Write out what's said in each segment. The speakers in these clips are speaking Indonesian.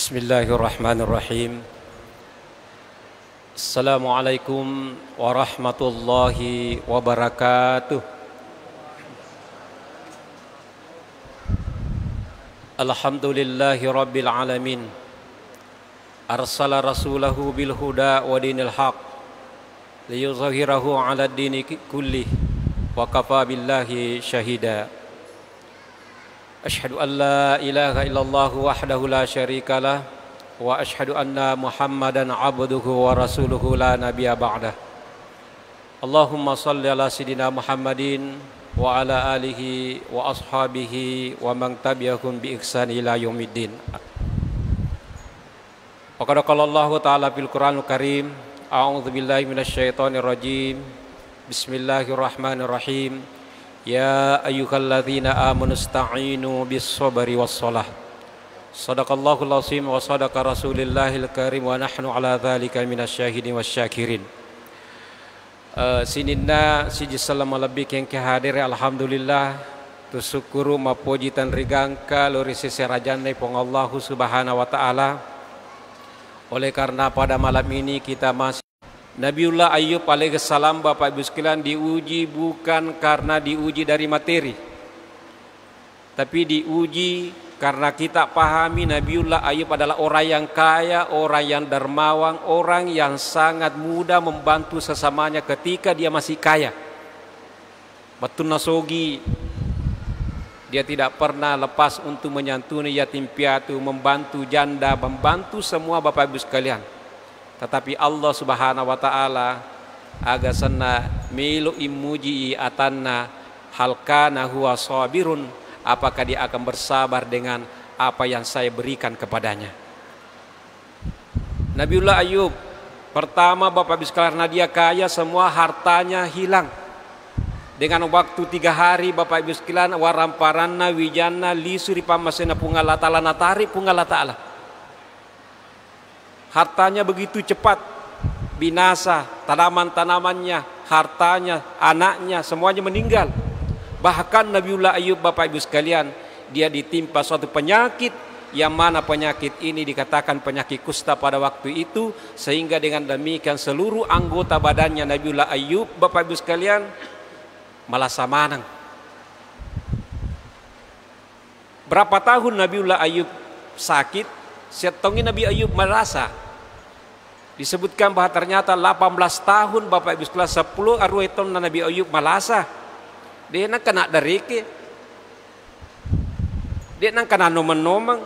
Bismillahirrahmanirrahim. Assalamualaikum warahmatullahi wabarakatuh. Alhamdulillahi rabbil alamin. Arsala rasulahu bil huda wa dinil haq liyuzhirahu 'ala ad-dini kullih wa kafa billahi syahida. Asyhadu an la ilaha illallah wahdahu la syarikalah wa asyhadu anna Muhammadan abduhu wa rasuluhu la nabiyya ba'dah. Allahumma salli ala sayidina Muhammadin wa ala alihi wa ashabihi wa man tabi'ahum bi ihsan ila yaumiddin. Wa qad qala Allah ta'ala fil Qur'anil Karim, a'udzu billahi minasyaitonir rajim. Bismillahirrahmanirrahim. Ya ayyuhalladzina amanu ista'inu bis-sabri was-shalah. Shadaqallahul azim wa shadaqa rasulillahil karim wa nahnu ala dzalika minasyahidin wasyakirin. Sininna siji salama lebih yang kehadir alhamdulillah tu syukuru mapuji tan rigangka lori sisi rajane pong Allah subhanahu wa ta'ala. Oleh karena pada malam ini kita masih Nabiullah Ayub alaihissalam, Bapak Ibu sekalian, diuji bukan karena diuji dari materi, tapi diuji karena kita pahami Nabiullah Ayub adalah orang yang kaya, orang yang dermawan, orang yang sangat mudah membantu sesamanya ketika dia masih kaya. Betul nasogi, dia tidak pernah lepas untuk menyantuni yatim piatu, membantu janda, membantu semua Bapak Ibu sekalian. Tetapi Allah subhanahu wa ta'ala agasana milu imuji atanna halkana huwa sabirun, apakah dia akan bersabar dengan apa yang saya berikan kepadanya. Nabiullah Ayub pertama Bapak Ibu sekalian, karena dia kaya semua hartanya hilang. Dengan waktu 3 hari Bapak Ibu sekalian, waramparanna wijana lisuri pamasena pungala ta'ala natari pungala ta'ala. Hartanya begitu cepat binasa, tanaman-tanamannya, hartanya, anaknya, semuanya meninggal. Bahkan Nabiullah Ayub Bapak Ibu sekalian, dia ditimpa suatu penyakit, yang mana penyakit ini dikatakan penyakit kusta pada waktu itu, sehingga dengan demikian seluruh anggota badannya Nabiullah Ayub Bapak Ibu sekalian malah samanang. Berapa tahun Nabiullah Ayub sakit, setongi Nabi Ayub merasa. Disebutkan bahwa ternyata 18 tahun Bapak Ibu sekalian 10 arwaiton Nabi Ayub malasa. Dia nak kena darike. Dia nak kena nomeng-nomeng.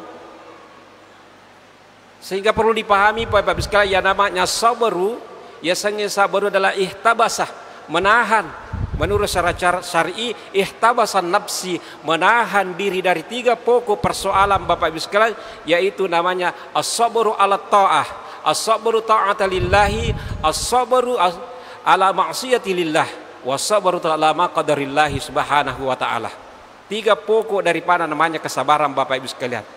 Sehingga perlu dipahami Bapak Ibu sekalian, yang namanya sabaru, biasanya sabaru adalah ihtabasah, menahan. Menurut syarat syar'i, ihtabasan nafsi, menahan diri dari 3 pokok persoalan Bapak Ibu sekalian, yaitu namanya as-sabru ala ta'ah, as-sabru ta'ata lillahi, as-sabru ala ma'siyati lillah, was-sabru ala maqdarillahi subhanahu wa ta'ala. 3 pokok daripada namanya kesabaran Bapak Ibu sekalian.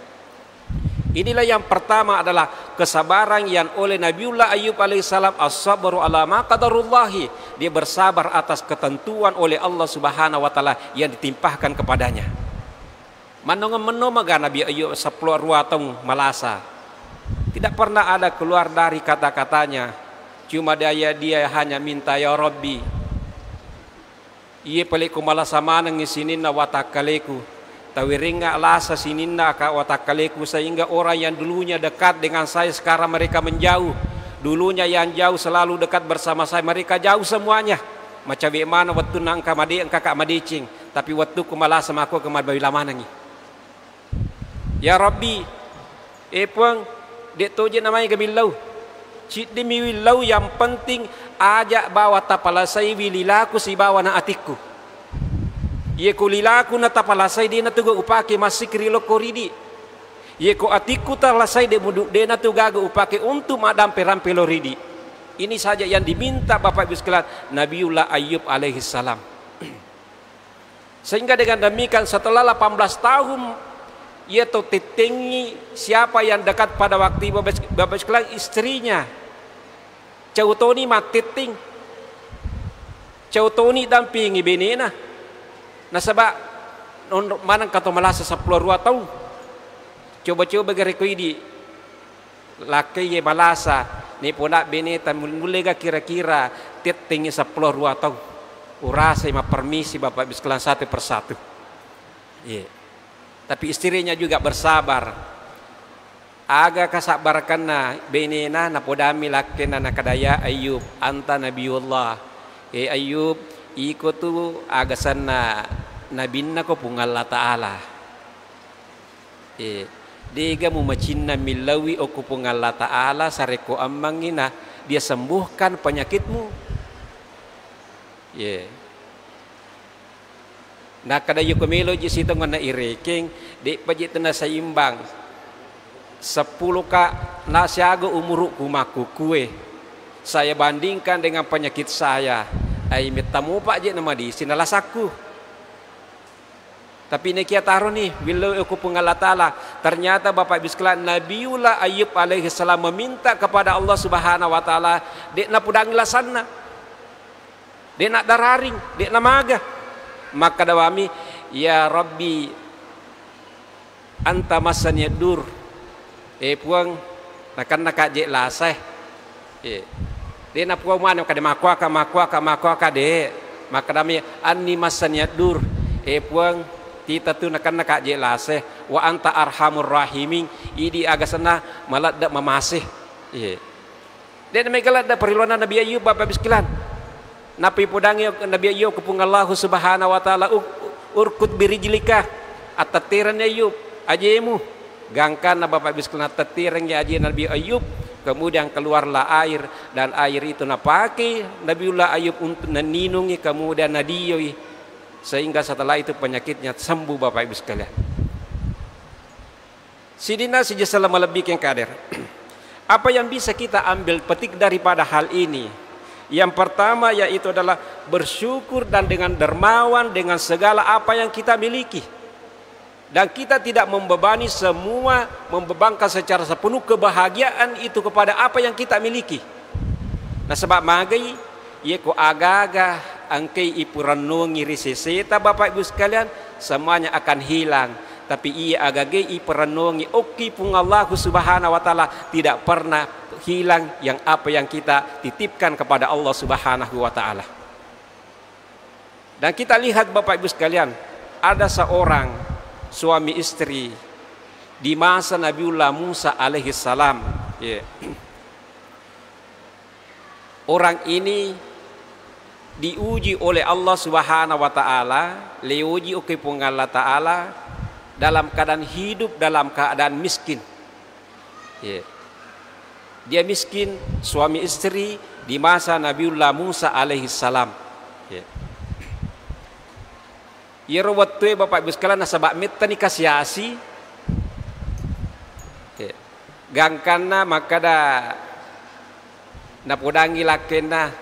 Inilah yang pertama adalah kesabaran yang oleh Nabiullah Ayub alaihissalam, as-sabru ala ma qadarullahi, dia bersabar atas ketentuan oleh Allah subhanahu wa ta'ala yang ditimpahkan kepadanya. Menoma Nabi Ayub 10 ruatong malasa, tidak pernah ada keluar dari kata-katanya, cuma dia hanya minta ya Rabbi, iya peliku malasa manang isininna watakaleku, tawiringa lasa sininna ka watakaleku, sehingga orang yang dulunya dekat dengan saya sekarang mereka menjauh. Dulunya yang jauh selalu dekat bersama saya, mereka jauh semuanya. Macam bagaimana waktu nang kamade engka kak madicing, tapi waktu kumala sama aku kemad babila manangi. Ya Rabbi, epeng dek toje namanya gabilau. Cik demi wilau, yang penting ajak bawa tapalasai wililaku si bawa na atikku. Ye ko lilaku na tapalasai dia na tuga upake masih krilo koridi. Ye ko atiku talasai dia na tuga upake untuk madam perampe loridi. Ini saja yang diminta Bapak Ibu sekalian Nabiullah Ayub alaihissalam. Sehingga dengan demikian setelah 18 tahun ia tahu tetengi siapa yang dekat pada waktu Bapak sekalian, istrinya. Cautoni mateting. Cautoni dampingi benena. Nasaba manang kato malasa 10 tahun. Coba-coba gari ko idi laki ye malasa ni punak bineta mulega kira-kira tinggi 10 atau urasa ima permisi Bapak Ibu sekalian satu persatu. Tapi istrinya juga bersabar. Aga kasabarkan na benena na podami lakin na nakadaya Ayub anta nabiullah. Ayub iko tu agasan na nabinna ko pung Allah Ta'ala. Diga mo macina milawi o kupung Allah Ta'ala sareko amangina dia sembuhkan penyakitmu. Nah kadayo kumilo jisito nga na ireking di pajit na saimbang 10 ka nasyago umuru kumaku kue. Saya bandingkan dengan penyakit saya. Ay mitamu pak je nama di sinalasaku. Tapi ini kia taruh nih bila aku pengalat Allah. Ternyata Bapak Ibu sekalian Nabiullah Ayub alaihi salam meminta kepada Allah Subhanahu wa taala dek na pudang lasana. Dek nak dararing, dek na maga. Maka dawami ya Rabbi anta masan yadur. Puang nakan nakaje laseh. Dek na puang mana kade makwaka dek. Maka dami anni masan yadur. Puang kita tu nakan nakaje laseh wa anta arhamur rahimin idi agasana malat dak memasih. Dan megala da periluana Nabi Ayub Bapak Ibu sekalian. Napi pudangi Nabi Ayub kupung Allah Subhanahu wa taala urkut birijlika atatiran Ayub ajemu gangkan Bapak Ibu sekalian tatiran ya aje Nabi Ayub kemudian keluarlah air dan air itu napaki Nabiullah Ayub untuk meninungi kemudian nadiyoi sehingga setelah itu penyakitnya sembuh Bapak Ibu sekalian. Sidina sejasa melebihkan kader. Apa yang bisa kita ambil petik daripada hal ini? Yang pertama yaitu adalah bersyukur dan dengan dermawan dengan segala apa yang kita miliki. Dan kita tidak membebani semua, membebankan secara sepenuh kebahagiaan itu kepada apa yang kita miliki. Nah sebab magai, ia ko agaga angkai ipuranungi riseseta Bapak Ibu sekalian, semuanya akan hilang. Tapi ia agage ipuranungi oki pung Allah Subhanahu wa taala tidak pernah hilang yang apa yang kita titipkan kepada Allah Subhanahu wa taala. Dan kita lihat Bapak Ibu sekalian, ada seorang suami istri di masa Nabiullah Musa alaihi salam. Orang ini diuji oleh Allah Subhanahu wa taala, diuji oleh Allah taala dalam keadaan hidup dalam keadaan miskin. Dia miskin, suami istri di masa Nabiullah Musa alaihi salam. Ya rawatwe Bapak Ibu sekalian nasabak metta ni kasiasi. Gangkana makada napudangi lakena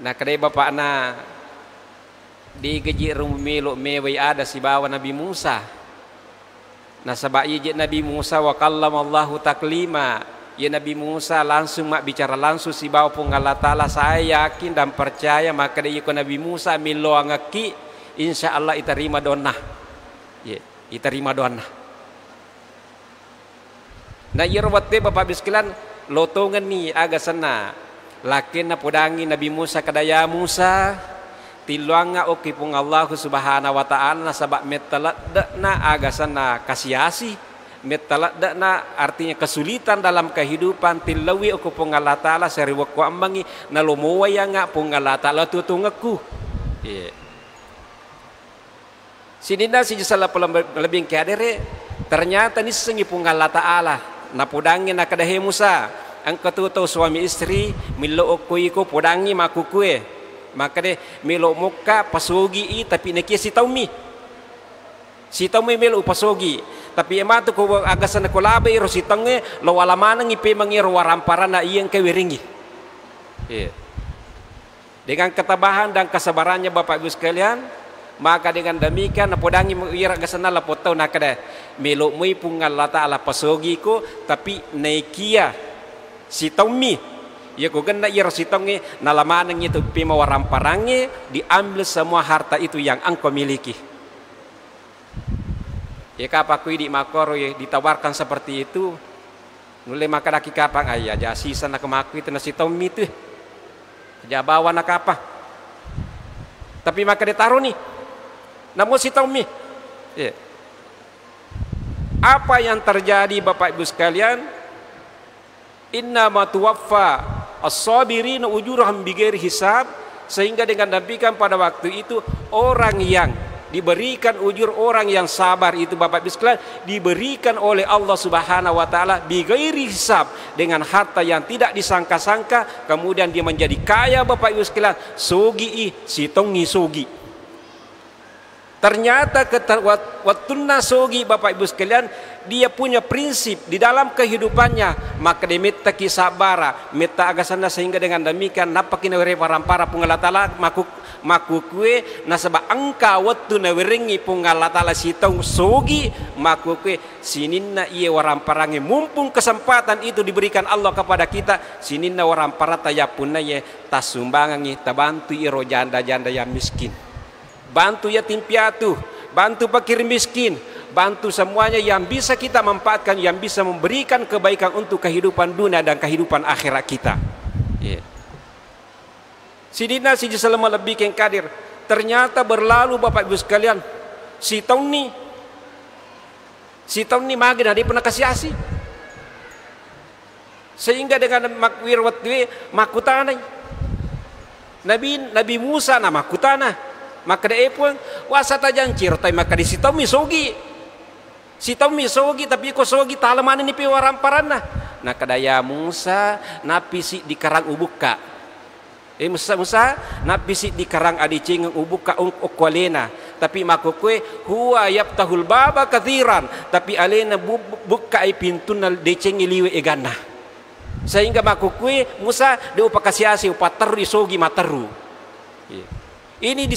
nakadai bapak na di geji rumilo mewai ada si bawa Nabi Musa. Nasabak yijit Nabi Musa wa kallamallahu taklima. Ya Nabi Musa langsung mak bicara langsung si bawa pun Allah Ta'ala saya yakin dan percaya maka dia ikut Nabi Musa milo angaki insya Allah iterima donah. Iterima donah. Nah yerwate Bapak Ibu sekalian lotongan ni aga sana. Lakin na pudangi Nabi Musa kadaya Musa tiluanga oki pung Allah Subhanahu wa taala sabab metalat na aga sana kasiasi. Metalat na artinya kesulitan dalam kehidupan tilawi oku pung Allah taala seriwa ko ambangi na lumuwaya nga pung Allah taala tutungaku. Sinina si jisala lebih kadere ternyata ni sengi pung Allah taala na pudangi na kadahe Musa ang katuto suami istri milo okui ko pudangi makukue maka de milo muka pasugi tapi nekia si taumi milo pasugi tapi ematu ko agasan ko labe ro si tange lo walamanang ipe mangiro warampara na iyang kewiringi. Dengan ketabahan dan kesabarannya Bapak Ibu sekalian, maka dengan demikian napodangi ira gasana lapotau nakada melo mui pungal lata ala pasugi ko tapi nekia si taumi ya ko ganda ira si tange nalamanang itu pima waramparange diambil semua harta itu yang engkau miliki. Ya kapaku di makoro ya ditawarkan seperti itu Nule maka daki kapang ayah aja sisa nak kemaku itu nasi Tommy tu. Aja bawa nak apa. Tapi maka dia taruh nih. Namun si Tommy. Ya. Apa yang terjadi Bapak Ibu sekalian? Inna ma tuwaffa as-sabirin ujurahum bighairi hisab, sehingga dengan demikian pada waktu itu orang yang diberikan ujur, orang yang sabar itu Bapak Ibu sekalian diberikan oleh Allah Subhanahu wa taala bighairi hisab, dengan harta yang tidak disangka-sangka, kemudian dia menjadi kaya Bapak Ibu sekalian. Sogi si tongi sogi. Ternyata watunna sogi Bapak Ibu sekalian, dia punya prinsip di dalam kehidupannya, maka dia minta kisabara, minta agasana, sehingga dengan demikian napakin warampara pungalatala maku kue nasaba angka waktu nawiringi pungalatala sitong sogi maku kue sininna iye waramparangi, mumpung kesempatan itu diberikan Allah kepada kita, sininna warampara tayapuna ye tasumbangangi tabantu iro janda-janda yang miskin, bantu yatim piatu, bantu fakir miskin, bantu semuanya yang bisa kita manfaatkan, yang bisa memberikan kebaikan untuk kehidupan dunia dan kehidupan akhirat kita. Yeah. Sidina si selama lebih keng kadir. Ternyata berlalu Bapak Ibu sekalian, si tahun ni magin ada pernah kasih asih. Sehingga dengan makwir watwe makutanay. Nabi Musa na makutana. Maka dia pun wasata jancir tay maka di situ misogi. Situ misogi tapi ko sogi talaman ni piwaramparan na. Nah kadaya Musa napisi di karang ubuka. Musa napisi di karang adicing ubuka ukwalena. Tapi makukwe huwa yaptahul baba kathiran. Tapi alena buka ay pintu na decing iliwe egana. Sehingga makukwe Musa dia upakasiasi upateru isogi materu. Yeah. Ini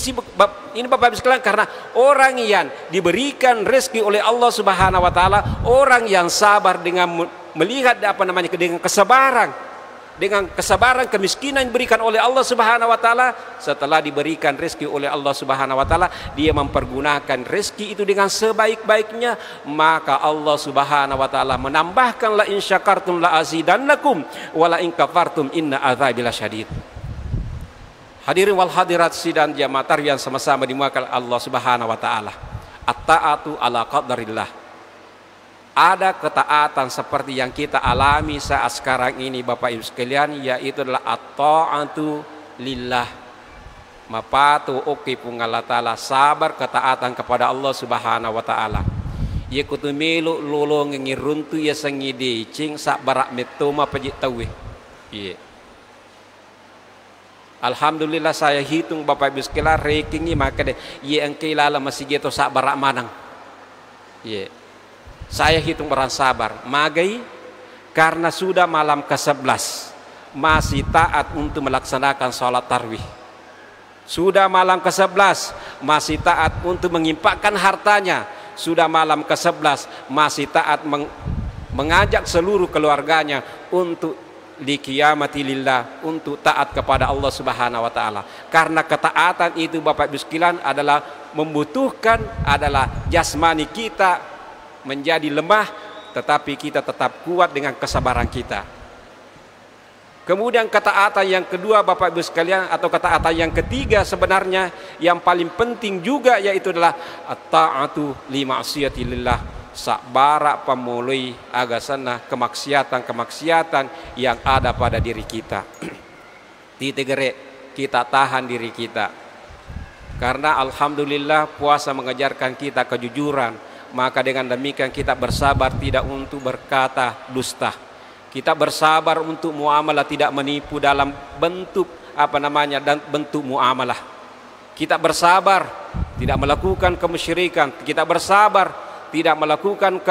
Bapak Ibu sekalian, karena orang yang diberikan rezeki oleh Allah Subhanahu wa taala, orang yang sabar dengan melihat dengan kesabaran kemiskinan diberikan oleh Allah Subhanahu wa taala, setelah diberikan rezeki oleh Allah Subhanahu wa taala, dia mempergunakan rezeki itu dengan sebaik-baiknya, maka Allah Subhanahu wa taala menambahkan la in syakartum la azidannakum wa la in kafartum inna adzabi lasyadid. Hadirin wal hadirat sidang jamaah yang sama-sama dimuliakan Allah Subhanahu wa taala. At-ta'atu ala qadarillah. Ada ketaatan seperti yang kita alami saat sekarang ini Bapak Ibu sekalian, yaitu adalah at-ta'atu lillah. Mapatu oke pungal taala, sabar ketaatan kepada Allah Subhanahu wa taala. Ye kutumelu lolong ngiruntu ya sangide cing sak barak metoma pejit tawe. Iya. Alhamdulillah saya hitung Bapak Ibu sekalian ranking maka deh ye engke lala masih gitu sak barak manang. Ye. Saya hitung beran sabar. Magai karena sudah malam ke-11 masih taat untuk melaksanakan sholat tarawih. Sudah malam ke-11 masih taat untuk mengimpakkan hartanya. Sudah malam ke-11 masih taat mengajak seluruh keluarganya untuk di qiyamati lillah, untuk taat kepada Allah Subhanahu wa taala. Karena ketaatan itu Bapak Ibu sekalian adalah membutuhkan, adalah jasmani kita menjadi lemah, tetapi kita tetap kuat dengan kesabaran kita. Kemudian ketaatan yang kedua Bapak Ibu sekalian, atau ketaatan yang ketiga sebenarnya yang paling penting juga, yaitu adalah at-ta'atu li ma'siyatillah. Sakbara pemulai agasana kemaksiatan yang ada pada diri kita. Titegere kita tahan diri kita. Karena alhamdulillah puasa mengajarkan kita kejujuran, maka dengan demikian kita bersabar tidak untuk berkata dusta. Kita bersabar untuk muamalah tidak menipu dalam bentuk dan bentuk muamalah. Kita bersabar tidak melakukan kemusyrikan. Kita bersabar tidak melakukan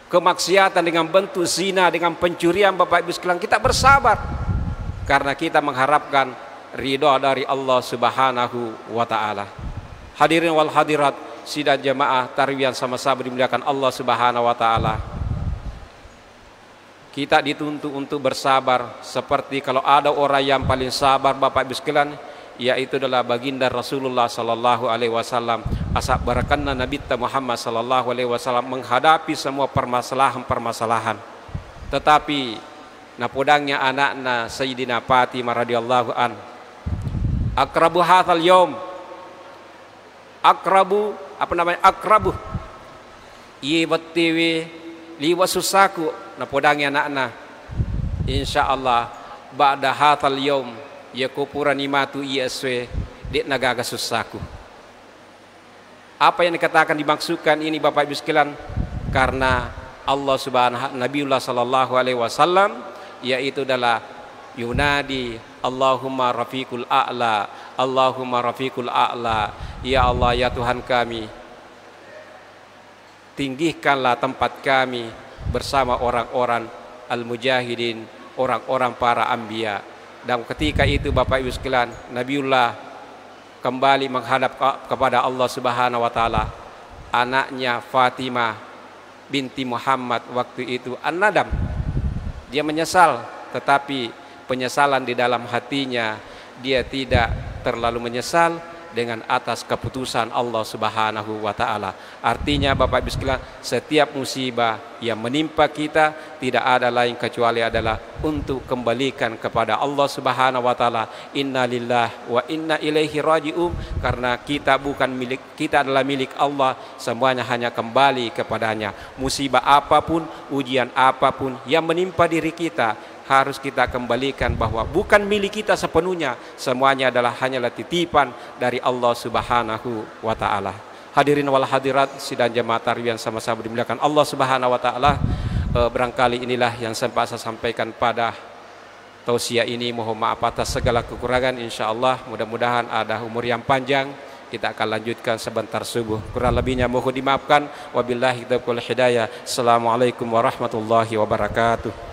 kemaksiatan dengan bentuk zina, dengan pencurian Bapak Ibu sekalian. Kita bersabar karena kita mengharapkan ridha dari Allah Subhanahu wa taala. Hadirin wal hadirat sidang jamaah tarawih yang sama-sama dimuliakan Allah Subhanahu wa taala. Kita dituntut untuk bersabar, seperti kalau ada orang yang paling sabar Bapak Ibu sekalian, yaitu adalah baginda Rasulullah sallallahu alaihi wasallam. Asap barakanna Nabi Muhammad sallallahu alaihi wasallam menghadapi semua permasalahan-permasalahan. Tetapi napodangnya anakna Sayyidina Fatimah radhiyallahu an, akrabu hadzal yaum, akrabu iye battiwi liwa susaku napodangnya anakna, insyaallah ba'da hadzal yaum ya kupurani matu iaswe dek nagaga susaku. Apa yang dikatakan dimaksudkan ini Bapak Ibu sekalian, karena Allah subhanahu Nabiullah sallallahu alaihi wasallam yaitu adalah yunadi Allahumma rafiqul a'la, Allahumma rafiqul a'la, ya Allah ya Tuhan kami, tinggikanlah tempat kami bersama orang-orang al-mujahidin, orang-orang para anbiya. Dan ketika itu Bapak Ibu sekalian, Nabiullah kembali menghadap kepada Allah Subhanahu wa taala. Anaknya Fatimah binti Muhammad waktu itu an-nadam, dia menyesal, tetapi penyesalan di dalam hatinya dia tidak terlalu menyesal dengan atas keputusan Allah Subhanahu wa taala. Artinya Bapak Ibu sekalian, setiap musibah yang menimpa kita tidak ada lain kecuali adalah untuk kembalikan kepada Allah Subhanahu wa taala. Innalillahi wa inna ilaihi raji'un, karena kita bukan milik kita, adalah milik Allah, semuanya hanya kembali kepadanya. Musibah apapun, ujian apapun yang menimpa diri kita harus kita kembalikan bahwa bukan milik kita sepenuhnya, semuanya adalah hanyalah titipan dari Allah Subhanahu wa taala. Hadirin wal hadirat sidang jemaah tarawih yang sama-sama dimuliakan Allah Subhanahu wa taala, barangkali inilah yang sempat saya sampaikan pada tausiah ini. Mohon maaf atas segala kekurangan. Insyaallah mudah-mudahan ada umur yang panjang, kita akan lanjutkan sebentar subuh. Kurang lebihnya mohon dimaafkan. Wabillahi taufiq wal hidayah. Assalamualaikum warahmatullahi wabarakatuh.